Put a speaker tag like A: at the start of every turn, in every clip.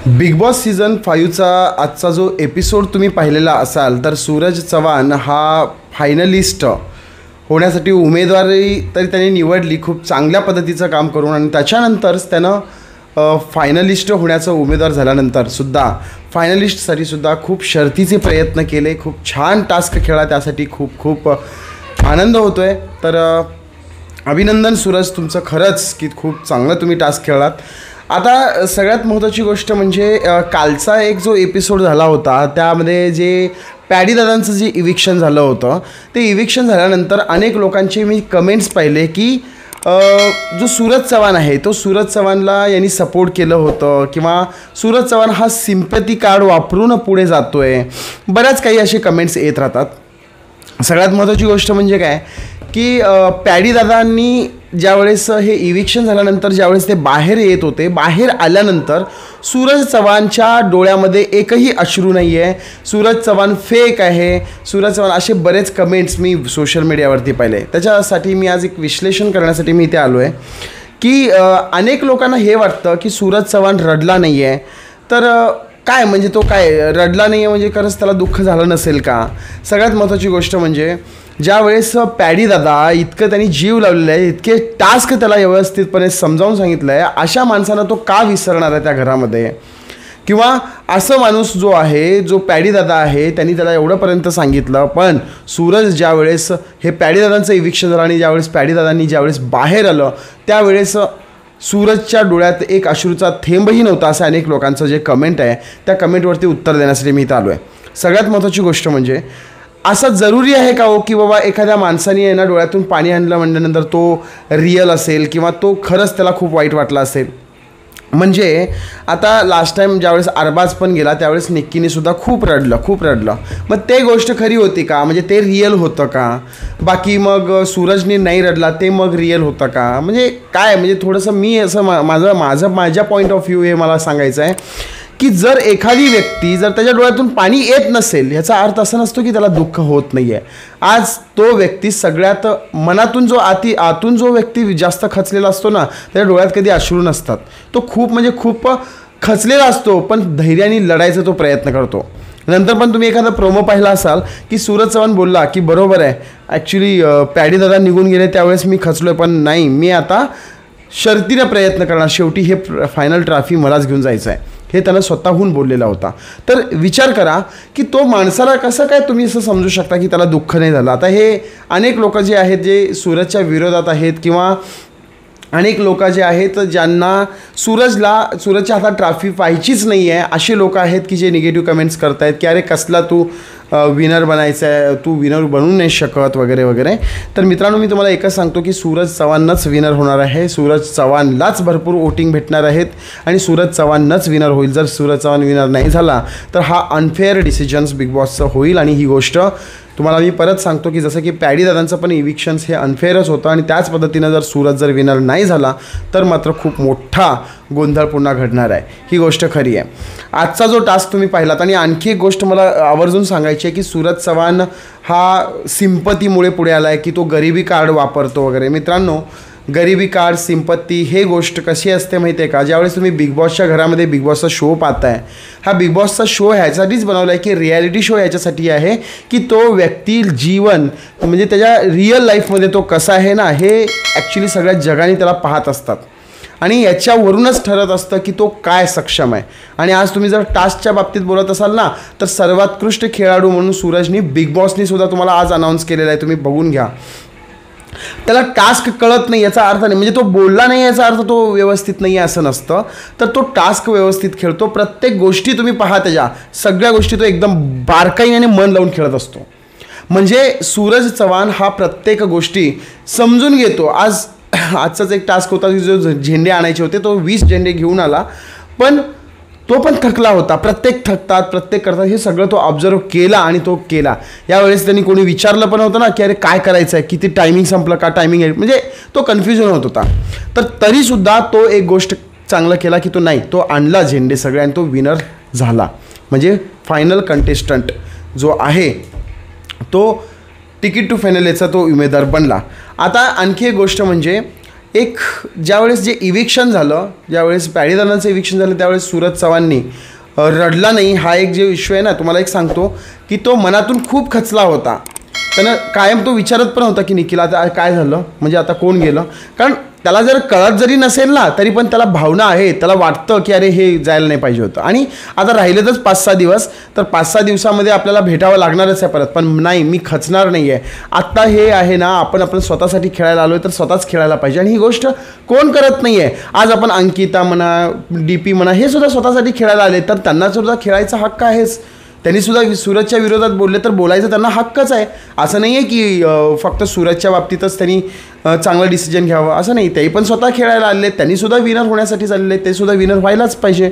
A: Big boss season 5चा आजचा जो episode तुम्ही पाहिलेला असाल तर सूरज चव्हाण हा फायनलिस्ट होण्यासाठी उमेदवारी तरी त्याने निवडली खूप चांगल्या पद्धतीचं काम करून आणि त्याच्यानंतरच त्यानं फायनलिस्ट होण्याचं उमेदवार झाल्यानंतर सुद्धा फायनलिस्टसाठी सुद्धा खूप शर्तीचे प्रयत्न केले, खूप छान टास्क खेळला, त्यासाठी खूप खूप आनंद होतो आहे. तर अभिनंदन सूरज तुमचं खरंच की खूप चांगलं तुम्ही टास्क खेळलात. आता सगळ्यात महत्त्वाची गोष्ट म्हणजे कालचा एक जो एपिसोड झाला होता त्यामध्ये जे पॅडी दादांचं जे इविक्शन झालं होतं ते इविक्शन झाल्यानंतर अनेक लोकांचे मी कमेंट्स पाहिले की जो सूरज चव्हाण आहे तो सूरज चव्हाणला यांनी सपोर्ट केलं होतं किंवा सूरज चव्हाण हा सिम्पॅथी कार्ड वापरून पुढे जातो आहे. बऱ्याच काही असे कमेंट्स येत राहतात. सगळ्यात महत्त्वाची गोष्ट म्हणजे काय की पॅडी दादांनी ज्यावेळेस हे इविक्शन झाल्यानंतर ज्यावेळेस ते बाहेर येत होते, बाहेर आल्यानंतर सूरज चव्हाणच्या डोळ्यामध्ये एकही अश्रू नाही आहे, सूरज चव्हाण फेक आहे, सूरज चव्हाण असे बरेच कमेंट्स मी सोशल मीडियावरती पाहिले. त्याच्यासाठी मी आज एक विश्लेषण करण्यासाठी मी इथे आलो आहे की अनेक लोकांना हे वाटतं की सूरज चव्हाण रडला नाही आहे. तर काय म्हणजे तो काय रडला नाही आहे म्हणजे खरंच त्याला दुःख झालं नसेल का? सगळ्यात महत्त्वाची गोष्ट म्हणजे ज्या वेळेस पॅडी दादा इतकं त्यांनी जीव लावलेलं आहे, इतके टास्क त्याला व्यवस्थितपणे समजावून सांगितलं आहे, अशा माणसानं तो का विसरणार आहे त्या घरामध्ये? किंवा असं माणूस जो आहे, जो पॅडी दादा आहे, त्यांनी त्याला एवढंपर्यंत सांगितलं, पण सूरज ज्यावेळेस हे पॅडी दादांचं इविक्शन झालं आणि ज्यावेळेस पॅडी दादांनी ज्यावेळेस बाहेर आलं त्यावेळेस सूरजच्या डोळ्यात एक अश्रूचा थेंबही नव्हता, असं अनेक लोकांचं जे कमेंट आहे त्या कमेंटवरती उत्तर देण्यासाठी मी इथं आलो आहे. सगळ्यात महत्त्वाची गोष्ट म्हणजे असं जरुरी आहे का हो की बाबा एखाद्या माणसाने यांना डोळ्यातून पाणी आणलं म्हणल्यानंतर तो रिअल असेल किंवा तो खरंच त्याला खूप वाईट वाटला असेल? म्हणजे आता लास्ट टाईम ज्यावेळेस अरबाज पण गेला त्यावेळेस निक्कीने सुद्धा खूप रडलं. मग ते गोष्ट खरी होती का? म्हणजे ते रिअल होतं का? बाकी मग सूरजने नाही रडला ते मग रिअल होतं का? म्हणजे काय म्हणजे थोडंसं मी असं माझ्या पॉईंट ऑफ व्ह्यू हे मला सांगायचं आहे की जर एखादी व्यक्ती जर त्याच्या डोळ्यातून पाणी येत नसेल याचा अर्थ असा नसतो की त्याला दुःख होत नाही आहे. आज तो व्यक्ती सगळ्यात मनातून जो आतून जो व्यक्ती जास्त खचलेला असतो ना त्याच्या डोळ्यात कधी अश्रू नसतात. तो खूप म्हणजे खूप खचलेला असतो पण धैर्याने लढायचा तो प्रयत्न करतो. नंतर पण तुम्ही एखादा प्रोमो पाहिला असाल की सूरज चव्हाण बोलला की बरोबर आहे, ॲक्च्युली पॅडी दादा निघून गेले त्यावेळेस मी खचलो आहे, पण नाही, मी आता शर्तीने प्रयत्न करणार, शेवटी हे फायनल ट्रॉफी मलाच घेऊन जायचं आहे, हे त्यानं स्वतःहून बोललेला होता. तर विचार करा की तो माणसाला कसं काय तुम्ही असं समजू शकता की त्याला दुःख नाही झालं. आता हे अनेक लोक जे आहेत जे सूरजच्या विरोधात आहेत किंवा अनेक लोक जे आहेत ज्यांना सूरजच्या हातात ट्रॉफी पाहिजेच नाही आहे असे लोक आहेत की जे निगेटिव्ह कमेंट्स करत आहेत की अरे कसला तू विनर बनायचं आहे, तू विनर बनू नाही शकत वगैरे वगैरे. तर मित्रांनो मी तुम्हाला एकच सांगतो की सूरज चव्हाणच विनर होणार आहे, सूरज चव्हाणलाच भरपूर वोटिंग भेटणार आहेत आणि सूरज चव्हाणच विनर होईल. जर सूरज चव्हाण विनर नाही झाला तर हा अनफेअर डिसिजन्स बिग बॉसचं होईल आणि ही गोष्ट तुम्हाला मी परत सांगतो की जसं की पॅडी दादांचं पण इविक्शन्स हे अनफेअरच होतं आणि त्याच पद्धतीनं जर सूरज जर विनर नाही झाला तर मात्र खूप मोठा गोंधळ पुन्हा घडणार आहे, ही गोष्ट खरी आहे. आजचा जो टास्क तुम्ही पाहिलात आणि आणखी एक गोष्ट मला आवर्जून सांगायची आहे की सूरज चव्हाण हा सिम्पतीमुळे पुढे आला आहे की तो गरिबी कार्ड वापरतो वगैरे. मित्रांनो गरिबी कार्ड सिम्पत्ती हे गोष्ट कशी असते माहिती आहे का? ज्यावेळेस तुम्ही बिग बॉसच्या घरामध्ये बिग बॉसचा शो पाहताय, हा बिग बॉसचा शो ह्यासाठीच बनवला आहे की रिॲलिटी शो ह्याच्यासाठी आहे की तो व्यक्ती जीवन म्हणजे त्याच्या रिअल लाईफमध्ये तो कसा आहे ना हे ॲक्च्युली सगळ्या जगाने त्याला पाहत असतात आणि याच्यावरूनच ठरत असतं की तो काय सक्षम आहे. आणि आज तुम्ही जर टास्कच्या बाबतीत बोलत असाल ना तर सर्वोत्कृष्ट खेळाडू म्हणून सूरजनी बिग बॉसनी सुद्धा तुम्हाला आज अनाऊन्स केलेला आहे, तुम्ही बघून घ्या. त्याला टास्क कळत नाही याचा अर्थ नाही, म्हणजे तो बोलला नाही याचा अर्थ तो व्यवस्थित नाही आहे असं नसतं. तर तो टास्क व्यवस्थित खेळतो, प्रत्येक गोष्टी तुम्ही पहा, त्याच्या सगळ्या गोष्टी तो एकदम बारकाईने मन लावून खेळत असतो. म्हणजे सूरज चव्हाण हा प्रत्येक गोष्टी समजून घेतो. आजचाच एक टास्क होता की जो झेंडे आणायचे होते तो 20 झेंडे घेऊन आला, पण तो पण थकला होता. प्रत्येक करतात हे सगळं तो ऑब्झर्व केला आणि तो केला. यावेळेस त्यांनी कोणी विचारलं पण होतं ना की अरे काय करायचं आहे, किती टायमिंग संपलं का, टायमिंग आहे, म्हणजे तो कन्फ्युजन होत होता. तर तरीसुद्धा तो एक गोष्ट चांगलं केला की तो नाही, तो आणला झेंडे सगळे आणि तो विनर झाला. म्हणजे फायनल कंटेस्टंट जो आहे तो तिकीट टू फायनल याचा तो उमेदवार बनला. आता आणखी एक गोष्ट म्हणजे एक ज्यावेळेस जे इविक्शन झालं, ज्यावेळेस पॅडीदानाचं इविक्शन झालं, त्यावेळेस सूरज चव्हाणनी रडला नाही. हा एक जे विषय आहे ना, तुम्हाला एक सांगतो की तो मनातून खूप खचला होता. त्यानं कायम तो विचारत पण होता की निखिल आता काय झालं, म्हणजे आता कोण गेलं. कारण त्याला जर कळत जरी नसेल ना, तरी पण त्याला भावना आहे, त्याला वाटतं की अरे हे जायला नाही पाहिजे होतं. आणि आता राहिलेतच 5-6 दिवस, तर 5-6 दिवसामध्ये आपल्याला भेटावं लागणारच आहे परत. पण नाही, मी खचणार नाही आहे. आत्ता हे आहे ना, आपण स्वतःसाठी खेळायला आलो आहे तर स्वतःच खेळायला पाहिजे. आणि ही गोष्ट कोण करत नाही आहे. आज आपण अंकिता म्हणा, DP म्हणा, हे सुद्धा स्वतःसाठी खेळायला आले, तर त्यांना सुद्धा खेळायचा हक्क आहेच. त्यांनी सुद्धा सूरजच्या विरोधात बोलले तर बोलायचं त्यांना हक्कच आहे. असं नाही आहे की फक्त सूरजच्या बाबतीतच त्यांनी चांगलं डिसिजन घ्यावं असं नाही. तेही पण स्वतः खेळायला आले, त्यांनी सुद्धा विनर होण्यासाठी चालले, ते सुद्धा विनर व्हायलाच पाहिजे.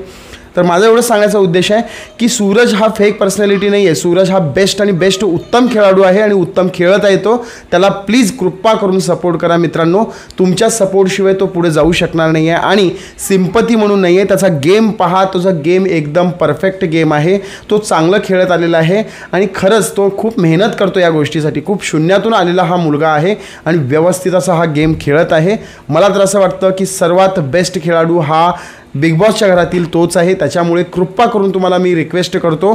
A: तर माझा एवढंच सांगायचा उद्देश आहे की सूरज हा फेक पर्सनॅलिटी नाही आहे. सूरज हा बेस्ट आणि बेस्ट उत्तम खेळाडू आहे आणि उत्तम खेळत आहे तो. त्याला प्लीज कृपा करून सपोर्ट करा मित्रांनो. तुमच्या सपोर्टशिवाय तो पुढे जाऊ शकणार नाही आहे. आणि सिम्पती म्हणून नाही आहे, त्याचा गेम पहा. तुझा गेम एकदम परफेक्ट गेम आहे. तो चांगलं खेळत आलेला आहे आणि खरंच तो खूप मेहनत करतो या गोष्टीसाठी. खूप शून्यातून आलेला हा मुलगा आहे आणि व्यवस्थित असा हा गेम खेळत आहे. मला तर असं वाटतं की सर्वात बेस्ट खेळाडू हा बिग बॉसच्या घरातील तोच आहे. त्याच्यामुळे कृपा करून तुम्हाला मी रिक्वेस्ट करतो,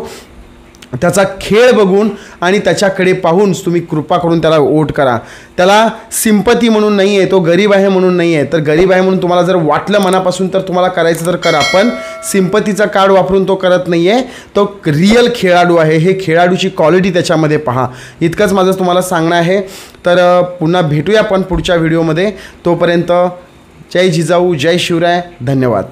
A: त्याचा खेळ बघून आणि त्याच्याकडे पाहूनच तुम्ही कृपा करून त्याला वोट करा. त्याला सिम्पती म्हणून नाही आहे, तो गरीब आहे म्हणून नाही आहे. तर गरीब आहे म्हणून तुम्हाला जर वाटलं मनापासून तर तुम्हाला करायचं तर करा, पण सिम्पतीचा कार्ड वापरून तो करत नाही आहे. तो रिअल खेळाडू आहे. हे खेळाडूची क्वालिटी त्याच्यामध्ये पहा. इतकंच माझं तुम्हाला सांगणं आहे. तर पुन्हा भेटूया आपण पुढच्या व्हिडिओमध्ये. तोपर्यंत जय जिजाऊ, जय शिवराय, धन्यवाद.